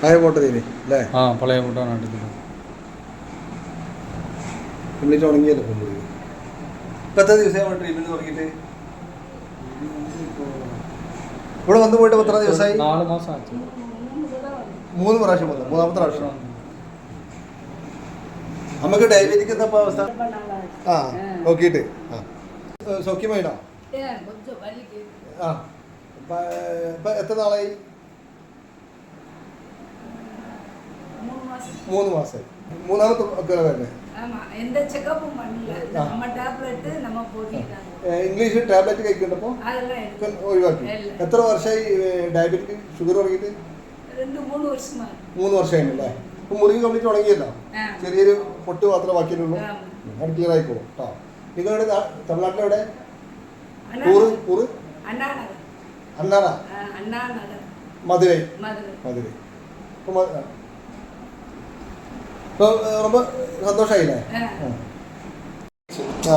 പഴയ ഫോട്ടോ തീരെ അല്ലേ? ആ പഴയ ഫോട്ടോ ആണ് എടുക്കുന്നത്. കംപ്ലീറ്റ് ഉണങ്ങിയല്ലോ കൊണ്ടുപോയി. ഇപ്പം എത്ര ദിവസമായി ട്രീറ്റ്മെൻറ്റ് തുടങ്ങിയിട്ട്? ഇവിടെ വന്നു പോയിട്ട് എത്ര ദിവസമായി? 4 മാസം ആച്ചു. 3 പ്രാവശ്യം വന്നു, 3ാമത്തെ പ്രാവശ്യം. നമുക്ക് ഡയബറ്റിക് എന്താ അവസ്ഥ? ആ നോക്കിയിട്ട് സൗഖ്യമായിട്ടോ? ആ ഇപ്പം എത്ര നാളായി? 3 മാസമായി. 3ാമത്തെ ഒക്കെ വരുന്നത്. ഇംഗ്ലീഷ് ടാബ്ലറ്റ് കഴിക്കണ്ടപ്പോൾ ഒഴിവാക്കി. എത്ര വർഷമായി ഡയബറ്റിക് ഷുഗർ തുടങ്ങിയിട്ട്? 3 വർഷമായില്ലേ? ഇപ്പം മുറിവ് കംപ്ലീറ്റ് ഉണങ്ങിയല്ലോ. ചെറിയൊരു പൊട്ട് മാത്രമേ ബാക്കിയുള്ളൂ. അത് ക്ലിയർ ആയിക്കോളൂ കേട്ടോ. നിങ്ങളുടെ തമിഴ്നാട്ടിലെവിടെ? കൂറ് അണ്ണാറ മധുരൈ. ഇപ്പോൾ ரொம்ப സന്തോഷമായില്ലേ? ആ